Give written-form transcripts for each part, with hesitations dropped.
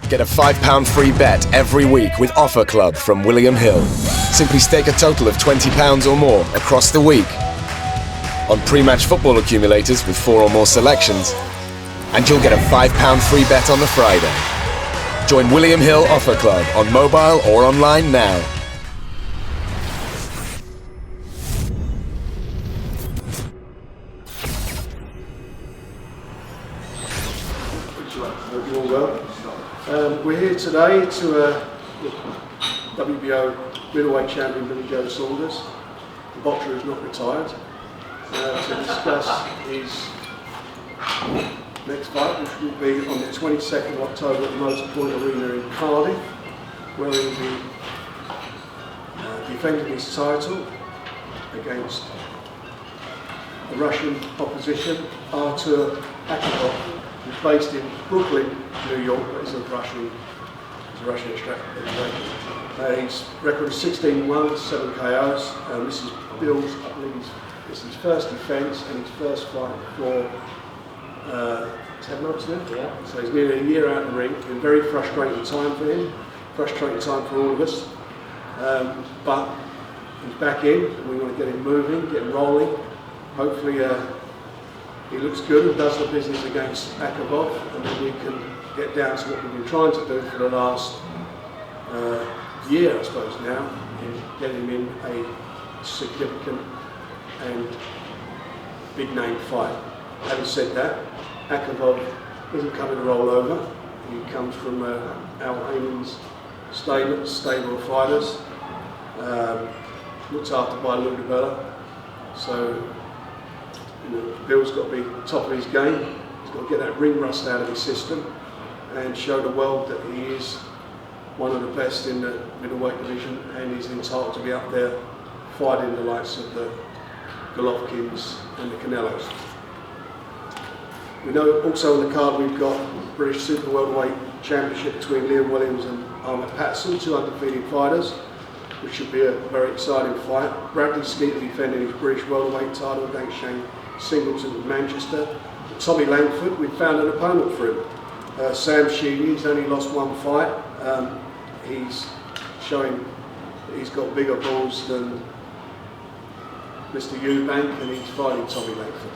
Get a £5 free bet every week with Offer Club from William Hill. Simply stake a total of £20 or more across the week on pre-match football accumulators with 4 or more selections, and you'll get a £5 free bet on the Friday. Join William Hill Offer Club on mobile or online now. Hope you're all well. We're here today to WBO middleweight champion Billy Joe Saunders. The boxer is not retired. To discuss his next fight, which will be on the 22nd of October at the Motor Point Arena in Cardiff, where he'll be defending his title against the Russian opposition, Artur Akovov, who's based in Brooklyn, New York, but is a Russian extraction. His record is 16-1, 7 KOs, and this is Bill's, I believe, this is his first defence and his first fight for 10 months now. Yeah. So he's nearly a year out of the ring. It's been a very frustrating time for him, frustrating time for all of us. But he's back in, and we want to get him moving, get him rolling. Hopefully he looks good and does the business against Akovov, and then we can get down to what we've been trying to do for the last year, I suppose now, in getting him in a significant and big name fight. Having said that, Akovov isn't coming to roll over. He comes from Al Hayman's stable of fighters, looked after by Lou DiBella. So Bill's got to be top of his game. He's got to get that ring rust out of his system and show the world that he is one of the best in the middleweight division, and he's entitled to be up there fighting the likes of the Golovkins and the Canelos. We know also on the card we've got British Super Welterweight Championship between Liam Williams and Ahmed Patterson, 2 undefeated fighters, which should be a very exciting fight. Bradley Skeeter defending his British Welterweight title against Shane Singleton of Manchester. Tommy Langford, we found an opponent for him. Sam Sheedy, he's only lost 1 fight. He's showing he's got bigger balls than Mr. Eubank, and he's fighting Tommy Langford.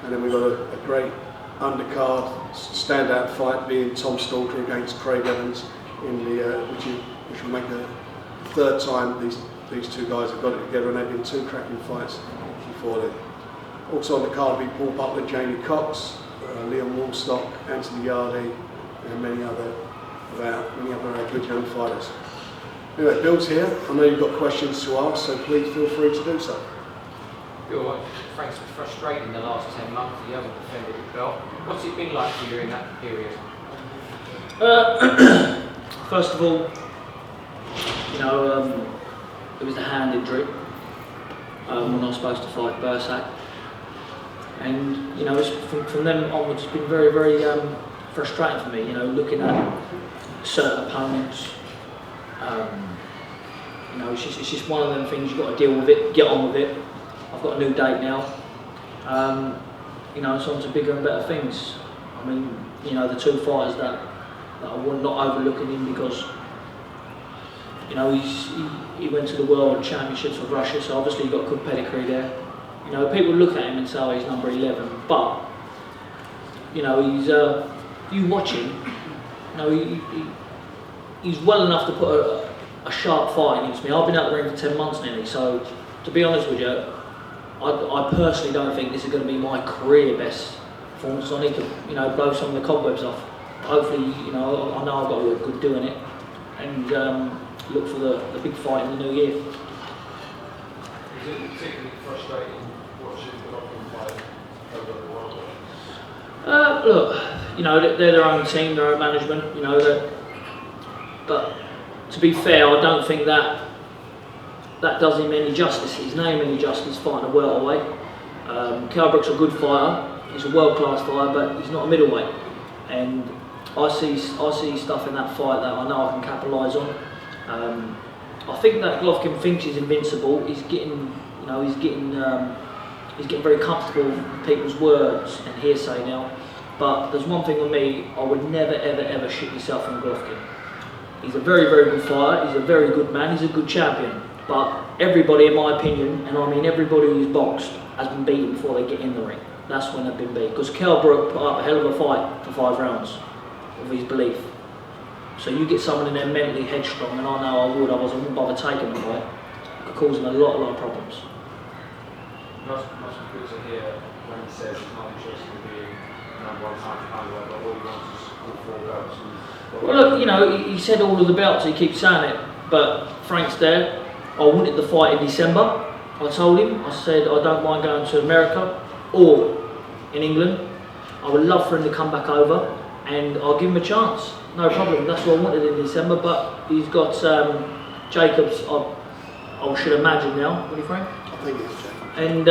And then we've got a great undercard standout fight being Tom Stalker against Craig Evans, in the which will make the 3rd time these 2 guys have got it together, and they've been 2 cracking fights before then. Also on the card will be Paul Butler, Jamie Cox, Leon Woolstock, Anthony Yardy, and many other good young fighters. Anyway, Bill's here. I know you've got questions to ask, so please feel free to do so. Bill, Frank's frustrating the last 10 months. You haven't defended the belt. What's it been like for you in that period? First of all, it was the hand injury when I was supposed to fight Bursak, and it's from then onwards it's been very, very frustrating for me. Looking at certain opponents. It's just one of them things. You've got to deal with it, get on with it. I've got a new date now. It's on to bigger and better things. I mean, the 2 fighters that I want not overlooking him, because he went to the World Championships of Russia, so obviously he got good pedigree there. People look at him and say, oh, he's number 11, but he's you watch him, he's well enough to put a sharp fight against me. I've been out the ring for 10 months nearly, so to be honest with you, I personally don't think this is going to be my career best performance. I need to, blow some of the cobwebs off. Hopefully, I know I've got to look good doing it, and look for the big fight in the new year. Is it particularly frustrating watching Golovkin fight over the world? Look, they're their own team, their own management. But to be fair, I don't think that does him any justice, his name any justice, fighting a welterweight. Kell Brook's a good fighter, he's a world-class fighter, but he's not a middleweight. And I see stuff in that fight that I know I can capitalise on. I think that Golovkin thinks he's invincible. He's getting very comfortable with people's words and hearsay now. But there's one thing with me, I would never ever ever shit myself on Golovkin. He's a very, very good fighter, he's a very good man, he's a good champion. But everybody, in my opinion, and I mean everybody who's boxed, has been beaten before they get in the ring. That's when they've been beat. Because Kell Brook put up a hell of a fight for 5 rounds of his belief. So you get someone in there mentally headstrong, and I know I would, otherwise I wouldn't bother taking the fight. It could cause him a lot of problems. Must be good to hear when he says he's not interested in being number 1 pound, but all he wants is all 4 belts. Well, look, you know, he said all of the belts, he keeps saying it, but Frank's there. I wanted the fight in December. I told him, I said I don't mind going to America or in England. I would love for him to come back over and I'll give him a chance. No problem, that's what I wanted in December, but he's got Jacobs, I should imagine now, what do you think? I think it's Jacobs. And,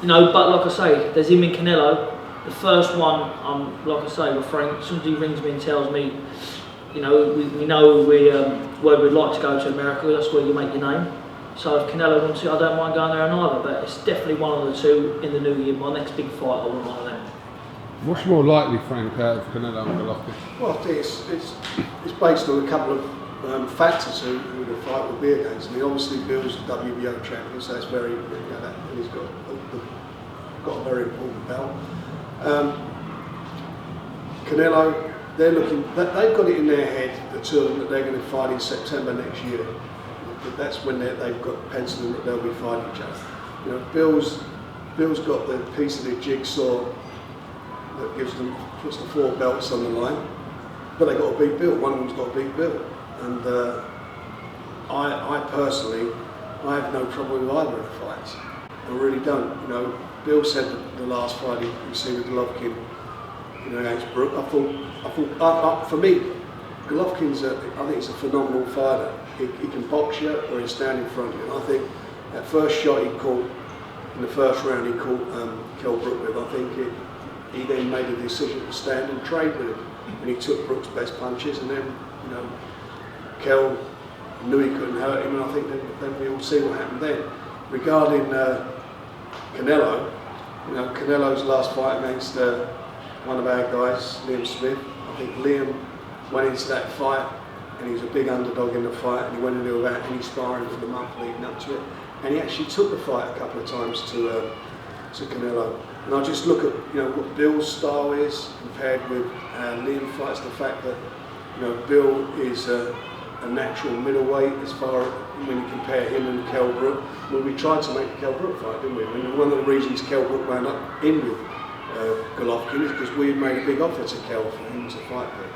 you know, but like I say, there's him and Canelo. The first one, like I say, with Frank, as soon as he rings me and tells me, you know, we know where we'd like to go to America, that's where you make your name. So if Canelo wants to, I don't mind going there either, but it's definitely one of the two in the new year. My next big fight, I want one of them. What's more likely, Frank, out of Canelo and Golovkin? Well, I think it's based on a couple of factors who the fight would be against. I mean, obviously Bill's the WBO champion, so that's very, you know, and he's got a very important belt. Canelo, they're looking, they've got it in their head, the two of them, that they're going to fight in September next year. That's when they've got penciled in that they'll be fighting each other. You know, Bill's got the piece of the jigsaw that puts the 4 belts on the line, but they've got to beat Bill. One of them's got to beat Bill, and I personally, I have no trouble with either of the fights. I really don't. You know, Bill said that the last fight he seen with Golovkin, you know, against Brook. I thought, for me, Golovkin's I think he's a phenomenal fighter. He can box you or he'll stand in front of you. And I think that first shot he caught in the first round, he caught Kell Brook with. I think he then made a decision to stand and trade with him, and he took Brook's best punches. And then, you know, Kell knew he couldn't hurt him, and I think then we all see what happened then. Regarding Canelo, you know, Canelo's last fight against one of our guys, Liam Smith. I think Liam went into that fight and he was a big underdog in the fight, and he went into without any sparring for the month leading up to it, and he actually took the fight a couple of times to Canelo. And I just look at, you know, what Bill's style is compared with Liam fights, the fact that, you know, Bill is a natural middleweight as far as when you compare him and Kell Brook. Well, we tried to make the Kell Brook fight, didn't we? I mean, one of the reasons Kell Brook wound up in with Golovkin is because we had made a big offer to Kell for him to fight with.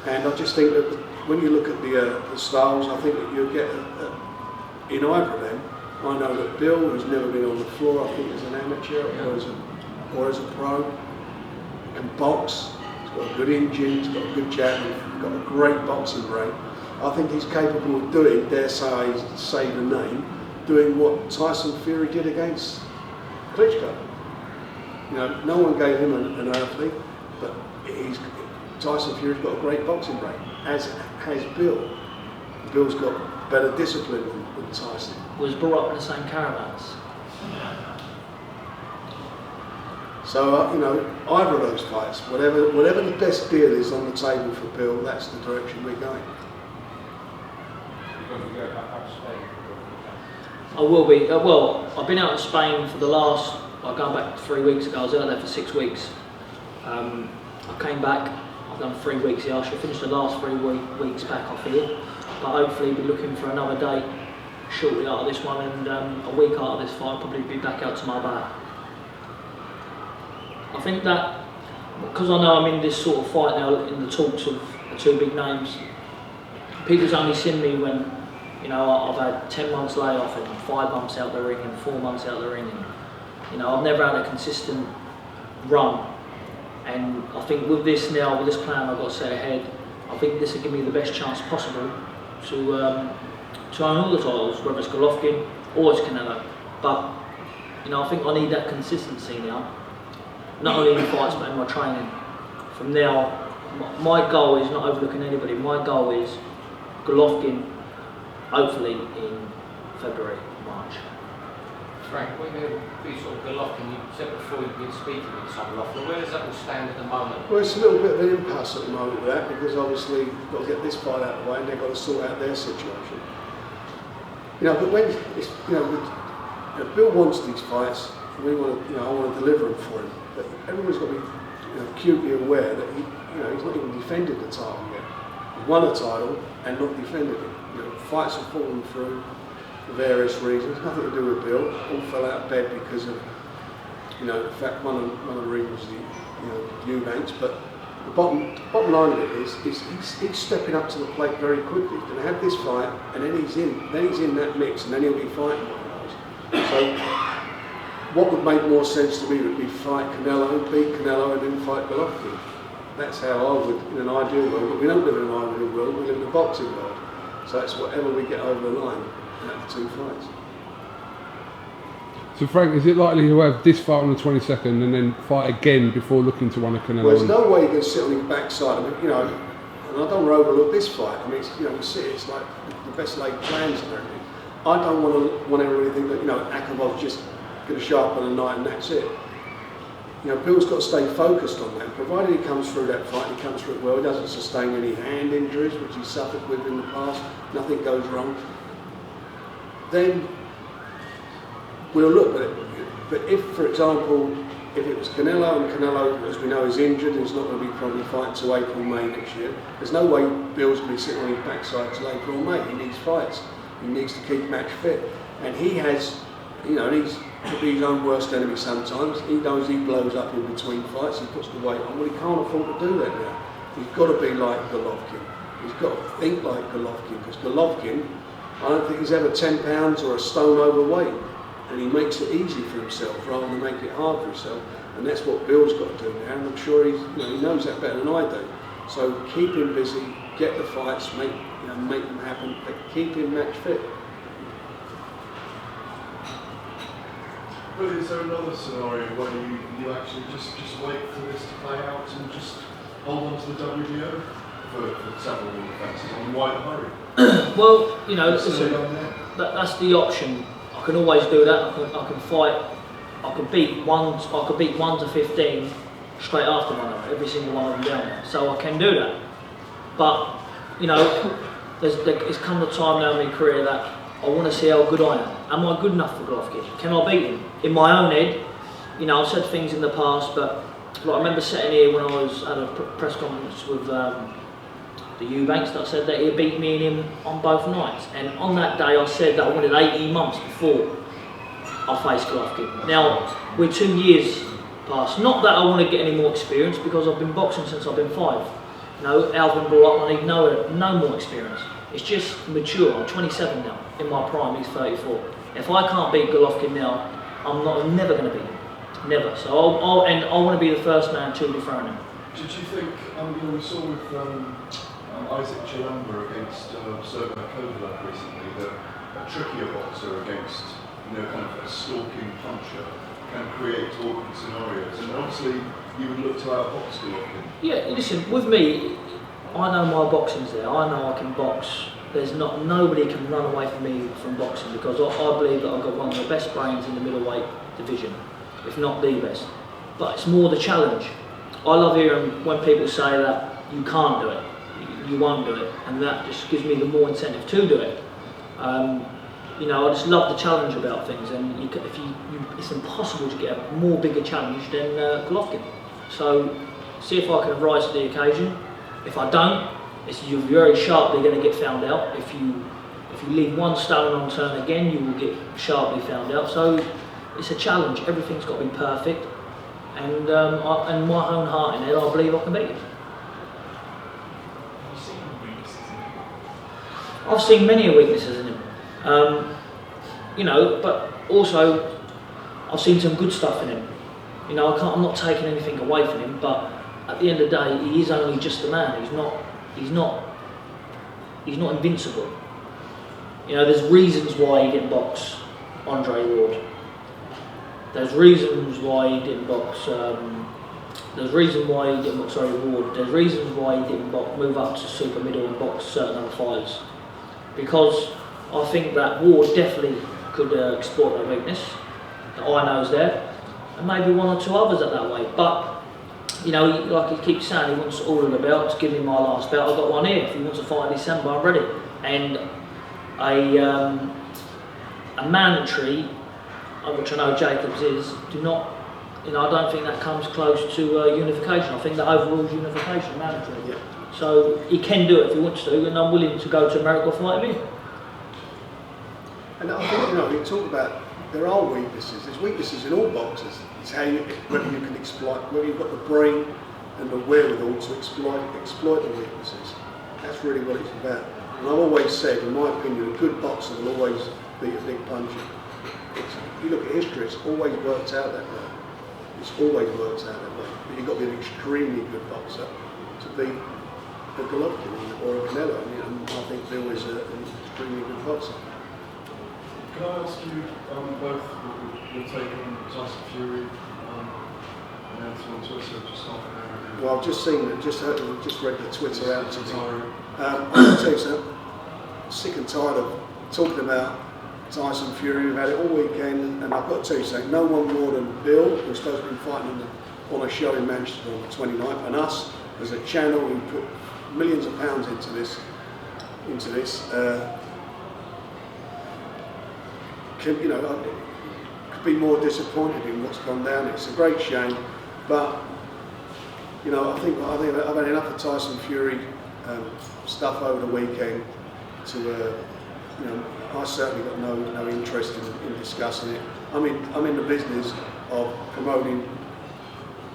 And I just think that when you look at the styles, I think that you'll get in either of them. I know that Bill, who's never been on the floor, I think as an amateur or as a pro, can box. He's got a good engine, he's got a good jab, he's got a great boxing brain. I think he's capable of doing, dare say the name, doing what Tyson Fury did against Klitschko. You know, no one gave him an earthly, but Tyson Fury's got a great boxing brain, as has Bill. Bill's got better discipline than Tyson. Was brought up in the same caravans. So, you know, either of those fights, whatever the best deal is on the table for Bill, that's the direction we're going. You're going to go back to Spain? I will be. Well, I've been out in Spain for the last, going back 3 weeks ago, I was out there for 6 weeks. I came back, I've done 3 weeks here. I should finish the last 3 weeks back off here, but hopefully be looking for another date shortly out of this one, and a week out of this fight, I'll probably be back out to Marbella. I think that, because I know I'm in this sort of fight now, in the talks of the 2 big names, people's only seen me when, you know, I've had 10 months layoff and 5 months out the ring and 4 months out the ring, and, you know, I've never had a consistent run. And I think with this now, with this plan I've got set ahead, I think this will give me the best chance possible to own all the titles, whether it's Golovkin or it's Canelo. But, you know, I think I need that consistency now, not only in fights but in my training. From now, my goal is not overlooking anybody. My goal is Golovkin, hopefully in February, March. Frank, when you sort of Golovkin, you said before you've been speaking with Tom Loeffler, where does that all stand at the moment? Well, it's a little bit of an impasse at the moment with that, because obviously you've got to get this fight out of the way and they've got to sort out their situation. But when it's, Bill wants these fights, and we want to, I want to deliver them for him. But everyone's got to be acutely aware that he's not even defended the title yet. He's won a title and not defended it. Fights have fallen through for various reasons, nothing to do with Bill. All fell out of bed because of, the fact one of the reasons was the Eubanks. But the bottom line of it is he's stepping up to the plate very quickly. He's going to have this fight, and then he's in that mix, and then he'll be fighting one of those. So what would make more sense to me would be fight Canelo, beat Canelo, and then fight Golovkin. That's how I would, in an ideal world. But we don't live in an ideal world. We live in a boxing world. So that's whatever we get over the line out of 2 fights. So Frank, is it likely he'll have this fight on the 22nd and then fight again before looking to one of Canelo? Well, there's no way you can sit on his backside. I mean, and I don't want to overlook this fight. I mean, we see it's like the best laid plans and everything. I don't want everybody to think that Akovov's just going to show up on a night and that's it. Bill's got to stay focused on that. Provided he comes through that fight, he comes through it well, he doesn't sustain any hand injuries, which he suffered with in the past, nothing goes wrong, then we'll look at it. But if, for example, if it was Canelo, and Canelo, as we know, is injured and is not going to be probably fighting until April, May next year, there's no way Bill's going to be sitting on his backside until April or May. He needs fights. He needs to keep match fit. And he has, he's to be his own worst enemy sometimes. He knows he blows up in between fights, he puts the weight on. Well, he can't afford to do that now. He's got to be like Golovkin. He's got to think like Golovkin, because Golovkin, I don't think he's ever 10 pounds or a stone overweight. And he makes it easy for himself rather than make it hard for himself. And that's what Bill's got to do now. And I'm sure he knows that better than I do. So keep him busy, get the fights, make them happen, but keep him match fit. But is there another scenario where you actually just wait for this to play out and just hold on to the WBO for several more defences on why the hurry? Well, listen, that's the option. I can always do that. I can fight. I could beat 1 to 15 straight after one another, every single one of them down there. So I can do that. But it's come the time now in my career that I want to see how good I am. Am I good enough for Golovkin? Can I beat him? In my own head, I've said things in the past, but I remember sitting here when I was at a press conference with the Eubanks that said that he beat me and him on both nights. And on that day I said that I wanted 18 months before I faced Golovkin. Now, we're 2 years past. Not that I want to get any more experience, because I've been boxing since I've been 5. Alvin brought up, I need no more experience. It's just mature. I'm 27 now. In my prime, he's 34. If I can't beat Golovkin now, I'm never going to beat him. Never. So I want to be the first man to dethrone him. Did you think, we saw with Isaac Chilamba against Sergey Kovalev recently, that a trickier boxer against kind of a stalking puncher can create awkward scenarios, and obviously you would look to outbox Golovkin. Yeah, listen, with me, I know my boxing's there. I know I can box. Nobody can run away from me from boxing, because I believe that I've got one of the best brains in the middleweight division, if not the best. But it's more the challenge. I love hearing when people say that you can't do it, you won't do it, and that just gives me the more incentive to do it. I just love the challenge about things, and it's impossible to get a more bigger challenge than Golovkin. So see if I can rise to the occasion. If I don't, you're very sharply going to get found out. If you leave one stone unturned again, you will get sharply found out. So it's a challenge. Everything's got to be perfect, and in my own heart and head, I believe I can beat him. I've seen many weaknesses in him. But also I've seen some good stuff in him. I'm not taking anything away from him, but at the end of the day, he is only just a man. He's not invincible. There's reasons why he didn't box Andre Ward. There's reasons why he didn't box. There's reasons why he didn't box Ward. There's reasons why he didn't move up to super middle and box certain other fighters. Because I think that Ward definitely could exploit that weakness. that I know is there, and maybe one or two others at that weight. But you know, like he keeps saying, he wants all of the belts. Give me my last belt. I've got one here. If he wants to fight in December, I'm ready. And a mandatory, which I know Jacobs is, do not. You know, I don't think that comes close to unification. I think that overrules unification, mandatory. Yeah. So he can do it if he wants to, and I'm willing to go to America and fight him here. And I think, you know, we talk about there are weaknesses. There's weaknesses in all boxers. It's how you, whether you can exploit, whether you've got the brain and the wherewithal to exploit the weaknesses. That's really what it's about. And I've always said, in my opinion, a good boxer will always beat a big puncher. If you look at history, it's always worked out that way. It's always worked out that way. But you've got to be an extremely good boxer to beat a Golovkin or a Canelo. And I think Bill is an extremely good boxer. Can I ask you both your take on Tyson Fury announcement on Twitter just half an hour ago? Well, I've just seen it, just read the Twitter out to me. I'm Sorry. going to tell you something. I'm sick and tired of talking about Tyson Fury. We've had it all weekend, and I've got to tell you something. No one more than Bill, who's supposed to be fighting on a show in Manchester on the 29th, and us as a channel who put millions of pounds into this. You know, could be more disappointed in what's gone down. It's a great shame, but you know, I think I've had enough of Tyson Fury stuff over the weekend to, you know, I certainly got no interest in discussing it. I'm in the business of promoting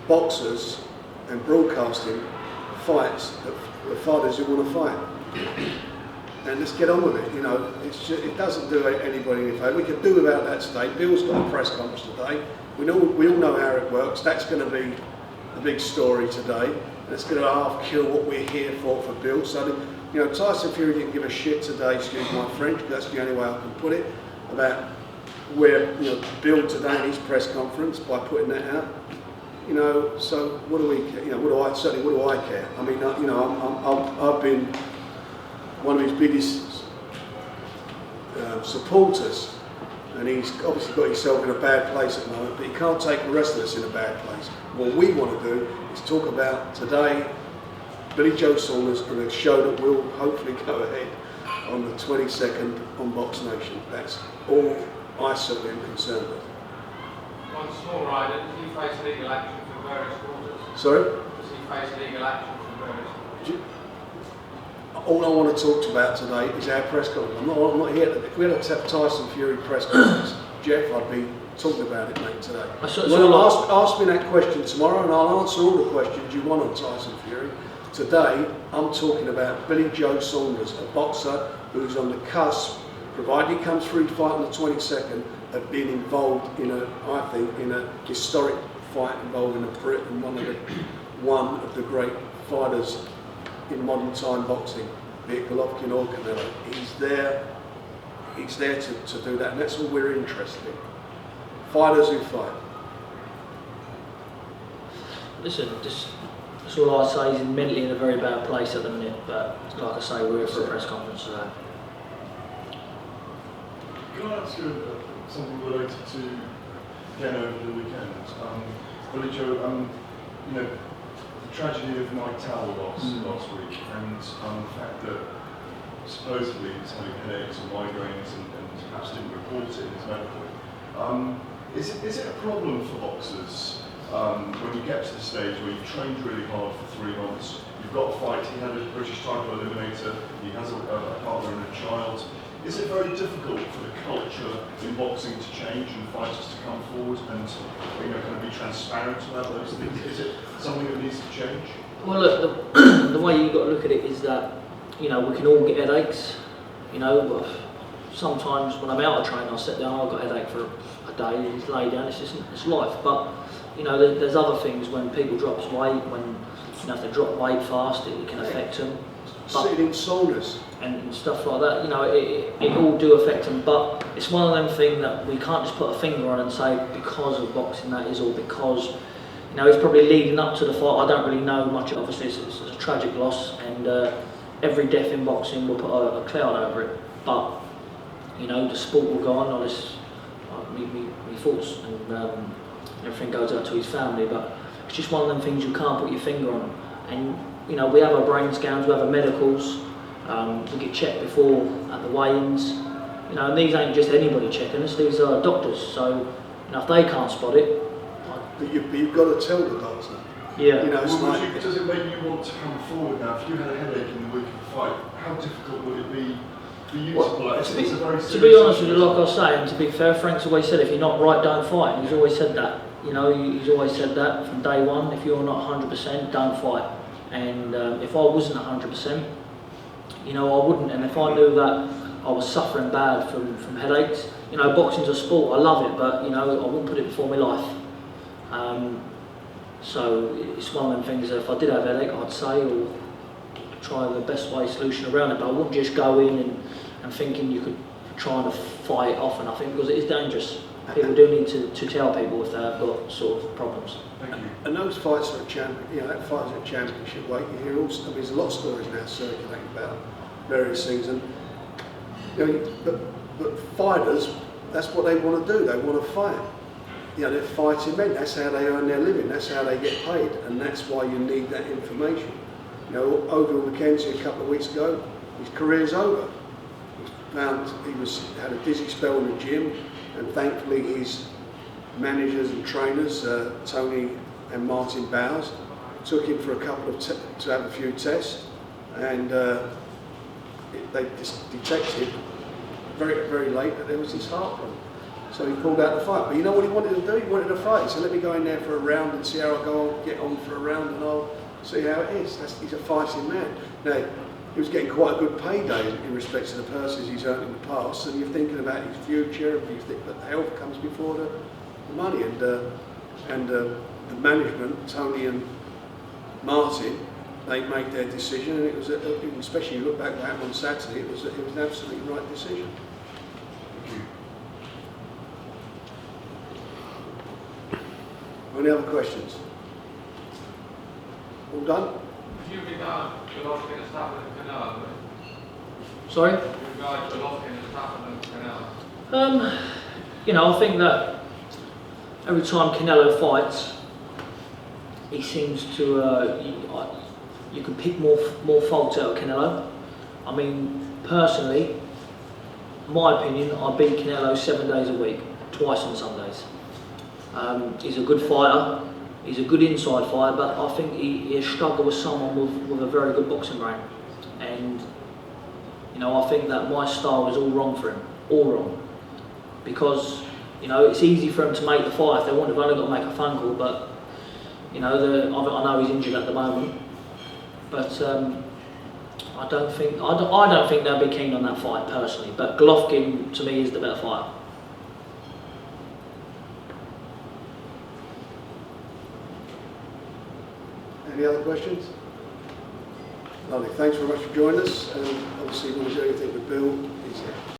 boxers and broadcasting fights that the fighters who want to fight. And let's get on with it. You know, it doesn't do anybody any favour. We could do without that state. Bill's got a press conference today. We all know how it works. That's going to be a big story today. And it's going to half kill what we're here for Bill. So, you know, Tyson Fury didn't give a shit today, excuse my French, but that's the only way I can put it, about where, you know, Bill today in his press conference by putting that out. You know, so what do we care? You know, what do I care? I mean, you know, I've been one of his biggest supporters, and he's obviously got himself in a bad place at the moment, but he can't take the rest of us in a bad place. What we want to do is talk about today Billy Joe Saunders and a show that will hopefully go ahead on the 22nd on BoxNation. That's all I certainly am concerned with. One small rider, does he face legal action from various quarters? Sorry? Does he face legal action from various quarters? All I want to talk about today is our press conference. I'm not here. If we had to have Tyson Fury press conference, Jeff, I'd be talking about it, mate, today. Ask me that question tomorrow, and I'll answer all the questions you want on Tyson Fury. Today, I'm talking about Billy Joe Saunders, a boxer who's on the cusp, provided he comes through fight on the 22nd, of being involved in a historic fight involving a Brit and one of the great fighters in modern time boxing, be it Golovkin or Canelo. He's there to do that, and that's all we're interested in. Fighters who fight. Listen, that's all I say. He's mentally in a very bad place at the minute, but like I say, we're here for a press conference today. Can I ask you something related to again over the weekend? Billy Joe, you know, the tragedy of Mike Tower last week, and the fact that supposedly he's having headaches and migraines and perhaps didn't report it in his medical. Is it a problem for boxers when you get to the stage where you've trained really hard for 3 months, you've got a fight, he had a British title eliminator, he has a partner and a child. Is it very difficult for the culture in boxing to change and fighters to come forward and, you know, kind of be transparent about those things? Is it something that needs to change? Well, look, the way you've got to look at it is that, you know, we can all get headaches. You know, sometimes when I'm out of training, I'll sit down, I've got a headache for a day, just lay down, it's life. But, you know, there's other things when people drop weight, when, you know, if they drop weight fast, it can affect them. Sitting in saunas. And stuff like that, you know, it all do affect them, but it's one of them things that we can't just put a finger on and say because of boxing that is, or because, you know, it's probably leading up to the fight. I don't really know much. Obviously, it's a tragic loss, and every death in boxing will put a cloud over it. But, you know, the sport will go on. my thoughts, and everything goes out to his family. But it's just one of them things you can't put your finger on. And you know, we have our brain scans, we have our medicals, we get checked before at the weigh-ins. You know, and these ain't just anybody checking us; these are doctors. So, you know, if they can't spot it, but you've got to tell the doctor. yeah. You know, it's Well, like, does it make you want to come forward now? If you had a headache in the week of the fight, how difficult would it be for you Well, to pull out? It's a very To be serious honest with you, issue. like I was saying, to be fair, Frank's always said, if you're not right, don't fight. And he's always said that. You know, he's always said that from day one. If you're not 100%, don't fight. And if I wasn't 100%, you know, I wouldn't. And if I knew that I was suffering bad from headaches, you know, boxing's a sport. I love it, but you know, I wouldn't put it before my life. So it's one of them things that if I did have a headache, I'd say, or try the best way solution around it. But I wouldn't just go in and thinking you could try to fight it off, and I think because it is dangerous. People do need to tell people if they've got sort of problems. Thank you. and those fights are that fight's at championship weight. You hear also, there's a lot of stories now circulating about various things, and you know, but fighters, that's what they want to do. They want to fight. You know, they're fighting men. That's how they earn their living. That's how they get paid, and that's why you need that information. You know, Ovill McKenzie a couple of weeks ago, his career's over. He had a dizzy spell in the gym, and thankfully his managers and trainers, Tony and Martin Bowers, took him for a couple of to have a few tests, and they just detected very, very late that there was his heart problem. So he pulled out the fight. But you know what he wanted to do? He wanted to fight. He said, let me go in there for a round and see how I get on for a round, and I'll see how it is. He's a fighting man. Now, he was getting quite a good payday in respect to the purses he's earned in the past, and you're thinking about his future, and you think that health comes before the money, and the management, Tony and Martin, they made their decision, and it was, especially you look back at on Saturday, it was an absolutely right decision. Thank you. Any other questions? All done? Do you regard Golovkin as tougher than Canelo? Sorry? Do you regard Golovkin as tougher than Canelo? You know, I think that every time Canelo fights, he seems to, you can pick more faults out of Canelo. I mean, personally, my opinion, I beat Canelo 7 days a week, twice on Sundays. He's a good fighter, he's a good inside fighter, but I think he struggled with someone with a very good boxing brain. And, you know, I think that my style was all wrong for him, all wrong. Because, you know, it's easy for him to make the fight if they want. They've only got to make a phone call, but, you know, I know he's injured at the moment. But I don't think they'll be keen on that fight personally. But Golovkin, to me, is the better fighter. Any other questions? Lovely. Thanks very much for joining us. And obviously, if you want to do anything with Bill, he's here.